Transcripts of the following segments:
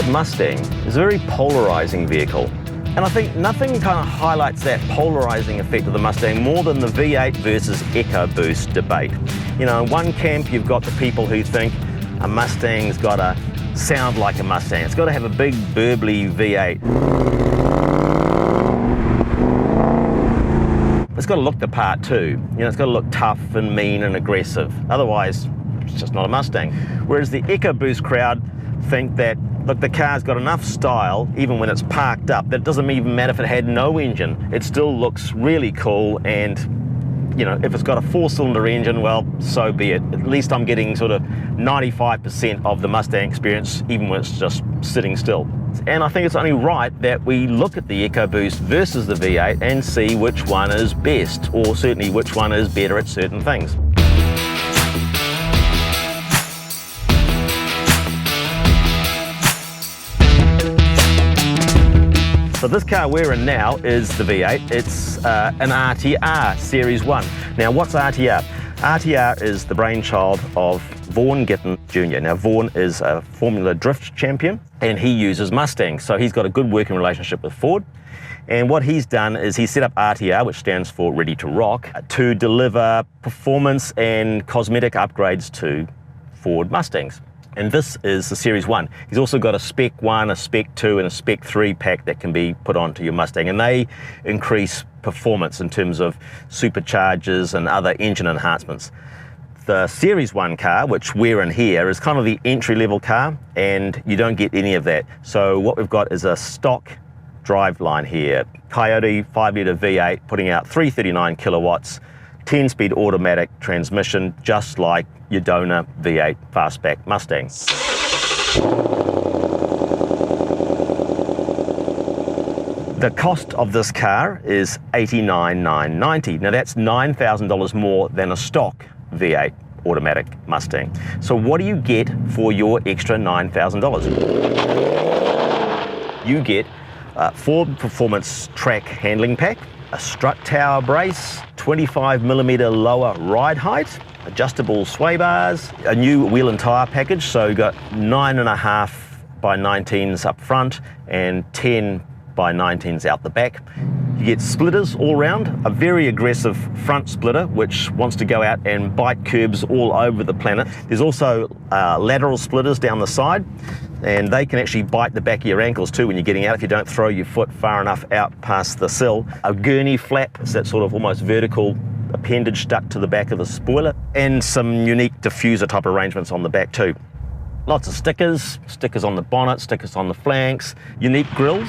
Mustang is a very polarizing vehicle. And I think nothing kind of highlights that polarizing effect of the Mustang more than the V8 versus EcoBoost debate. You know, in one camp you've got the people who think a Mustang's got to sound like a Mustang. It's got to have a big burbly V8. It's got to look the part too. You know, it's got to look tough and mean and aggressive. Otherwise, it's just not a Mustang. Whereas the EcoBoost crowd think that, look, the car's got enough style, even when it's parked up, that it doesn't even matter if it had no engine. It still looks really cool, and you know, if it's got a 4-cylinder engine, well, so be it. At least I'm getting sort of 95% of the Mustang experience, even when it's just sitting still. And I think it's only right that we look at the EcoBoost versus the V8 and see which one is best, or certainly which one is better at certain things. So this car we're in now is the V8. It's an RTR Series 1. Now what's RTR? RTR is the brainchild of Vaughn Gittin Jr. Now Vaughn is a Formula Drift champion and he uses Mustangs, so he's got a good working relationship with Ford. And what he's done is he set up RTR, which stands for Ready to Rock, to deliver performance and cosmetic upgrades to Ford Mustangs. And this is the Series 1. He's also got a Spec 1, a Spec 2 and a Spec 3 pack that can be put onto your Mustang, and they increase performance in terms of superchargers and other engine enhancements. The Series 1 car, which we're in here, is kind of the entry-level car, and you don't get any of that. So what we've got is a stock driveline here. Coyote 5-litre V8 putting out 339 kilowatts, 10-speed automatic transmission, just like your donor V8 fastback Mustang. The cost of this car is $89,990. Now that's $9,000 more than a stock V8 automatic Mustang. So what do you get for your extra $9,000? You get a Ford Performance Track handling pack, a strut tower brace, 25mm lower ride height, adjustable sway bars, a new wheel and tyre package, so you've got 9.5 by 19s up front and 10 by 19s out the back. You get splitters all round, a very aggressive front splitter which wants to go out and bite curbs all over the planet. There's also lateral splitters down the side, and they can actually bite the back of your ankles too when you're getting out if you don't throw your foot far enough out past the sill. A gurney flap, it's that sort of almost vertical appendage stuck to the back of the spoiler, and some unique diffuser type arrangements on the back too. Lots of stickers on the bonnet, stickers on the flanks, unique grills,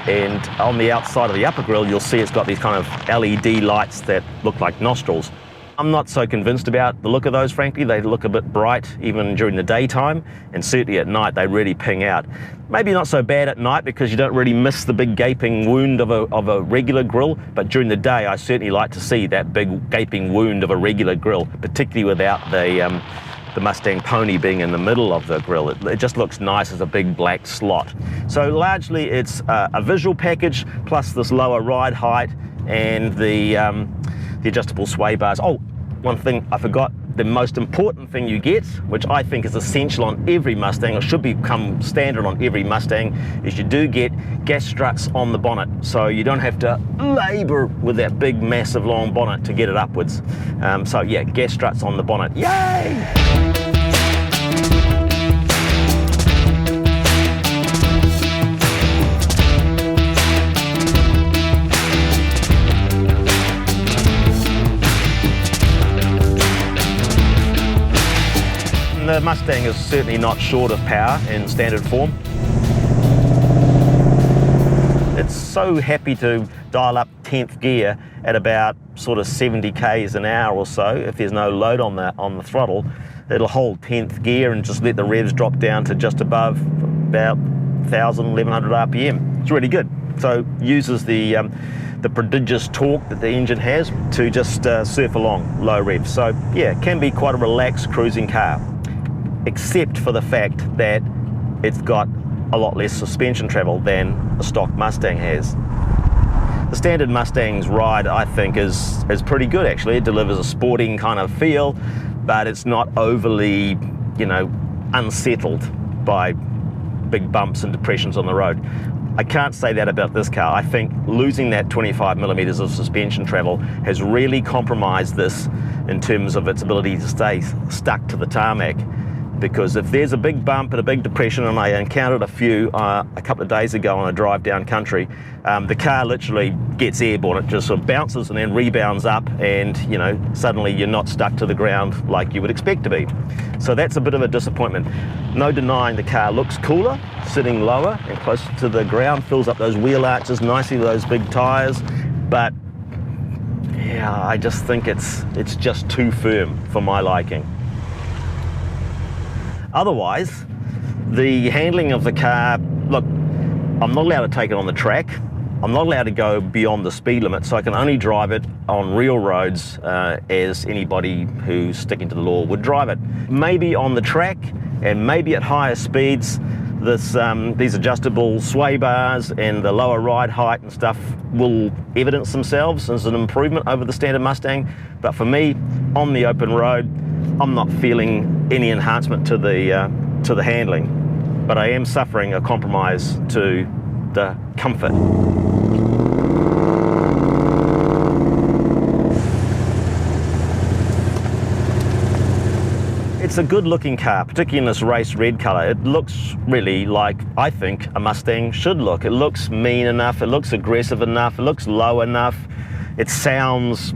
and on the outside of the upper grille you'll see it's got these kind of LED lights that look like nostrils. I'm not so convinced about the look of those, frankly. They look a bit bright even during the daytime, and certainly at night they really ping out. Maybe not so bad at night because you don't really miss the big gaping wound of a regular grille, but during the day I certainly like to see that big gaping wound of a regular grille, particularly without the Mustang Pony being in the middle of the grille. It just looks nice as a big black slot. So largely it's a visual package plus this lower ride height and the adjustable sway bars. Oh, one thing I forgot, the most important thing you get, which I think is essential on every Mustang, or should become standard on every Mustang, is you do get gas struts on the bonnet. So you don't have to labour with that big, massive, long bonnet to get it upwards. So yeah, gas struts on the bonnet. Yay! The Mustang is certainly not short of power in standard form. It's so happy to dial up 10th gear at about sort of 70 k's an hour or so. If there's no load on the throttle, it'll hold 10th gear and just let the revs drop down to just above about 1,000, 1,100 RPM. It's really good. So uses the prodigious torque that the engine has to just surf along low revs. So yeah, it can be quite a relaxed cruising car, except for the fact that it's got a lot less suspension travel than a stock Mustang has. The standard Mustang's ride, I think, is pretty good actually. It delivers a sporting kind of feel, but it's not overly, you know, unsettled by big bumps and depressions on the road. I can't say that about this car. I think losing that 25 millimeters of suspension travel has really compromised this in terms of its ability to stay stuck to the tarmac. Because if there's a big bump and a big depression, and I encountered a few a couple of days ago on a drive down country, the car literally gets airborne. It just sort of bounces and then rebounds up, and you know, suddenly you're not stuck to the ground like you would expect to be. So that's a bit of a disappointment. No denying the car looks cooler, sitting lower and closer to the ground, fills up those wheel arches nicely with those big tyres, but yeah, I just think it's just too firm for my liking. Otherwise, the handling of the car, look, I'm not allowed to take it on the track. I'm not allowed to go beyond the speed limit, so I can only drive it on real roads as anybody who's sticking to the law would drive it. Maybe on the track and maybe at higher speeds, these adjustable sway bars and the lower ride height and stuff will evidence themselves as an improvement over the standard Mustang. But for me, on the open road, I'm not feeling any enhancement to the handling, but I am suffering a compromise to the comfort. It's a good looking car, particularly in this race red colour. It looks really like, I think, a Mustang should look. It looks mean enough, it looks aggressive enough, it looks low enough, it sounds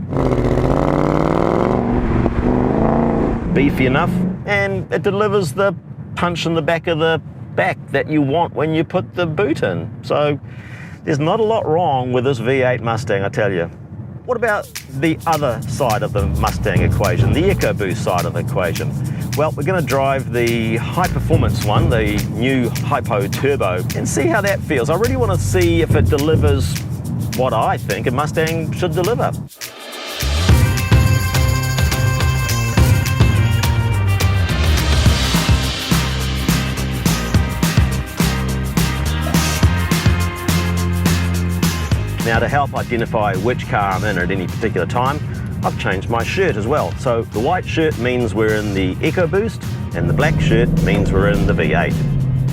beefy enough, and it delivers the punch in the back of the back that you want when you put the boot in. So there's not a lot wrong with this V8 Mustang, I tell you. What about the other side of the Mustang equation, the EcoBoost side of the equation? Well, we're going to drive the high performance one, the new Hypo Turbo, and see how that feels. I really want to see if it delivers what I think a Mustang should deliver. Now, to help identify which car I'm in at any particular time, I've changed my shirt as well. So the white shirt means we're in the EcoBoost, and the black shirt means we're in the V8.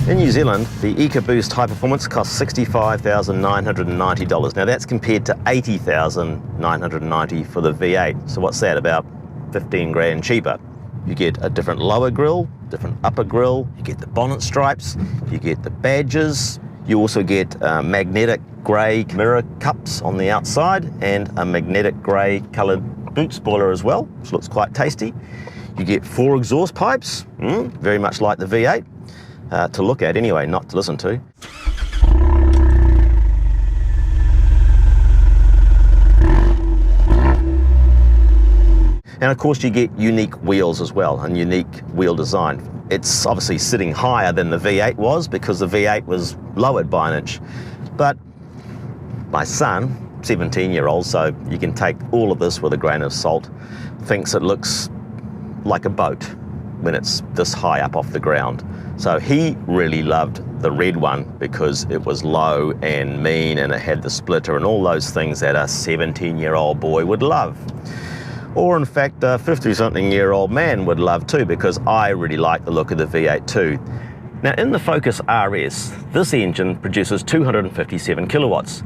In New Zealand, the EcoBoost High Performance costs $65,990. Now that's compared to $80,990 for the V8. So what's that, about 15 grand cheaper? You get a different lower grille, different upper grille, you get the bonnet stripes, you get the badges, you also get magnetic grey mirror cups on the outside and a magnetic grey coloured boot spoiler as well, which looks quite tasty. You get 4 exhaust pipes, very much like the V8, to look at anyway, not to listen to. And of course you get unique wheels as well, and unique wheel design. It's obviously sitting higher than the V8 was because the V8 was lowered by an inch. But my son, 17-year-old, so you can take all of this with a grain of salt, thinks it looks like a boat when it's this high up off the ground. So he really loved the red one because it was low and mean and it had the splitter and all those things that a 17-year-old boy would love. Or in fact, a 50-something-year-old man would love too, because I really like the look of the V8 too. Now in the Focus RS, this engine produces 257 kilowatts.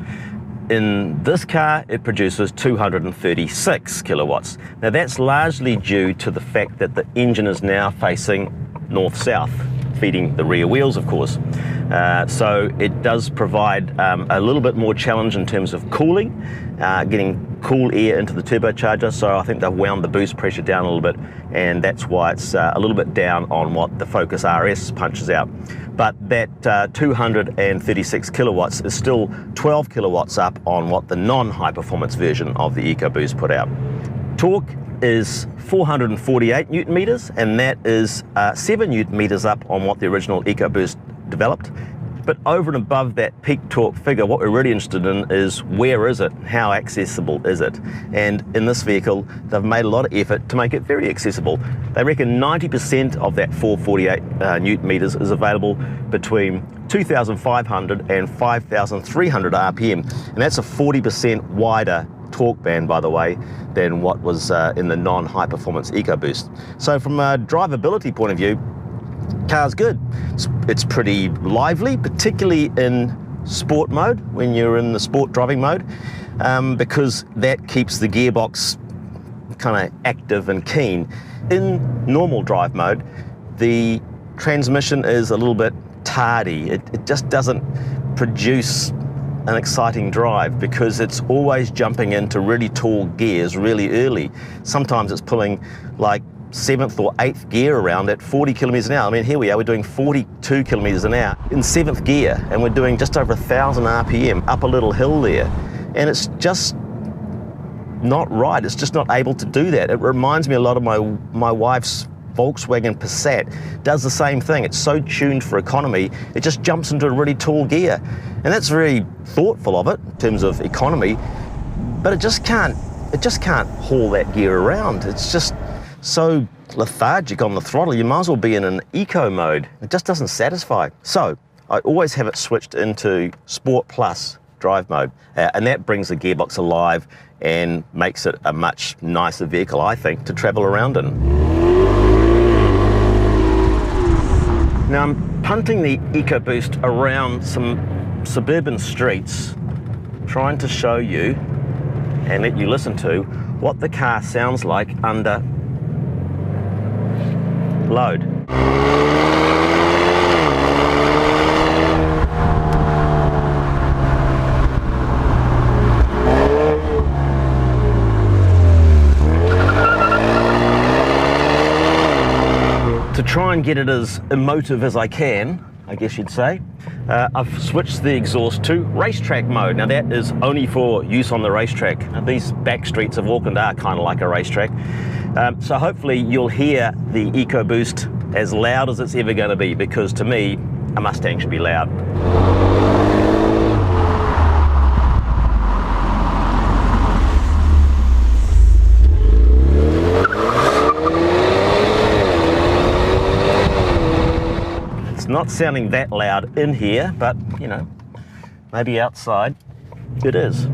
In this car, it produces 236 kilowatts. Now that's largely due to the fact that the engine is now facing north-south, feeding the rear wheels, of course. So it does provide a little bit more challenge in terms of cooling, getting cool air into the turbocharger. So I think they've wound the boost pressure down a little bit, and that's why it's a little bit down on what the Focus RS punches out. But that 236 kilowatts is still 12 kilowatts up on what the non-high performance version of the EcoBoost put out. Torque is 448 newton meters, and that is 7 newton meters up on what the original EcoBoost developed. But over and above that peak torque figure, what we're really interested in is where is it, how accessible is it? And in this vehicle, they've made a lot of effort to make it very accessible. They reckon 90% of that 448 newton meters is available between 2,500 and 5,300 RPM. And that's a 40% wider torque band, by the way, than what was in the non-high performance EcoBoost. So from a drivability point of view, car's good. It's pretty lively, particularly in sport mode, when you're in the sport driving mode, because that keeps the gearbox kind of active and keen. In normal drive mode, the transmission is a little bit tardy. It just doesn't produce an exciting drive because it's always jumping into really tall gears really early. Sometimes it's pulling like 7th or 8th gear around at 40 kilometers an hour. I mean, here we are, we're doing 42 kilometers an hour in 7th gear, and we're doing just over 1,000 RPM up a little hill there. And it's just not right. It's just not able to do that. It reminds me a lot of my wife's Volkswagen Passat. Does the same thing. It's so tuned for economy, it just jumps into a really tall gear. And that's very thoughtful of it in terms of economy, but it just can't haul that gear around. It's just so lethargic on the throttle. You might as well be in an eco mode. It just doesn't satisfy. So I always have it switched into Sport Plus drive mode, and that brings the gearbox alive and makes it a much nicer vehicle, I think, to travel around in. Now I'm punting the EcoBoost around some suburban streets, trying to show you and let you listen to what the car sounds like under load. To try and get it as emotive as I can, I guess you'd say, I've switched the exhaust to racetrack mode. Now that is only for use on the racetrack. Now, these back streets of Auckland are kind of like a racetrack. So hopefully you'll hear the EcoBoost as loud as it's ever going to be, because to me, a Mustang should be loud. Not sounding that loud in here, but you know, maybe outside it is.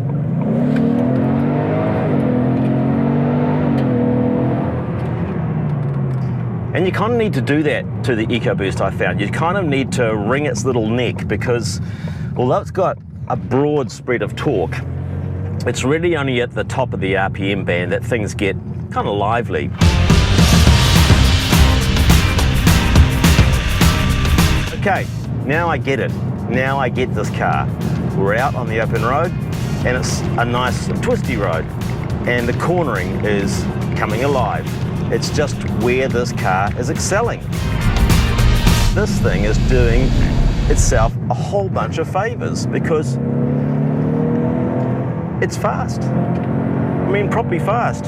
And you kind of need to do that to the EcoBoost, I found. You kind of need to wring its little neck, because although it's got a broad spread of torque, it's really only at the top of the RPM band that things get kind of lively. Okay, now I get it. Now I get this car. We're out on the open road, and it's a nice twisty road, and the cornering is coming alive. It's just where this car is excelling. This thing is doing itself a whole bunch of favors because it's fast. I mean, properly fast.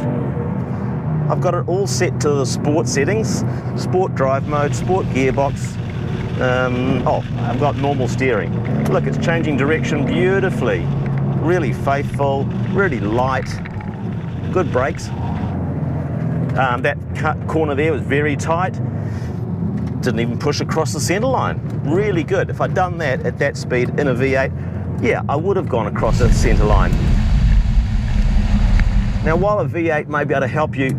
I've got it all set to the sport settings, sport drive mode, sport gearbox. I've got normal steering. Look, it's changing direction beautifully. Really faithful, really light, good brakes. That corner there was very tight. Didn't even push across the center line. Really good. If I'd done that at that speed in a V8, yeah, I would have gone across the center line. Now, while a V8 may be able to help you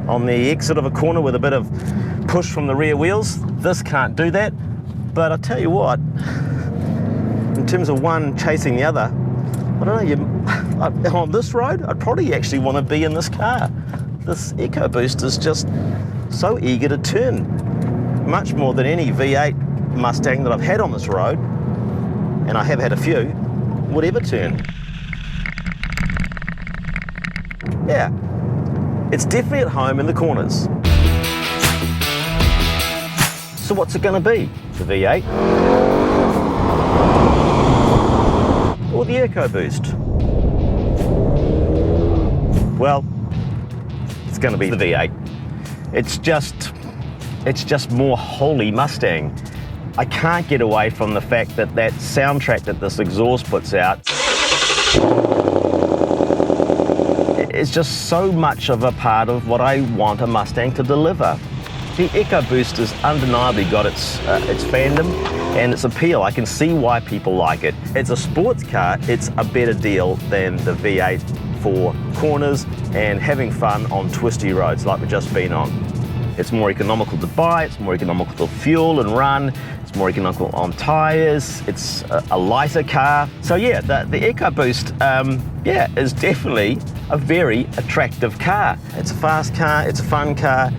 on the exit of a corner with a bit of push from the rear wheels, this can't do that. But I tell you what, in terms of one chasing the other, I don't know, on this road, I'd probably actually want to be in this car. This EcoBoost is just so eager to turn, much more than any V8 Mustang that I've had on this road, and I have had a few, would ever turn. Yeah, it's definitely at home in the corners. So what's it going to be? The V8 or the EcoBoost? Well, it's going to be the V8. It's just more wholly Mustang. I can't get away from the fact that that soundtrack that this exhaust puts out is just so much of a part of what I want a Mustang to deliver. The EcoBoost has undeniably got its fandom and its appeal. I can see why people like it. As a sports car, it's a better deal than the V8 for corners and having fun on twisty roads like we've just been on. It's more economical to buy, it's more economical to fuel and run, it's more economical on tires, it's a lighter car. So yeah, the EcoBoost, yeah, is definitely a very attractive car. It's a fast car, it's a fun car,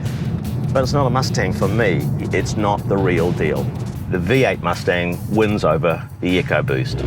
but it's not a Mustang for me. It's not the real deal. The V8 Mustang wins over the EcoBoost.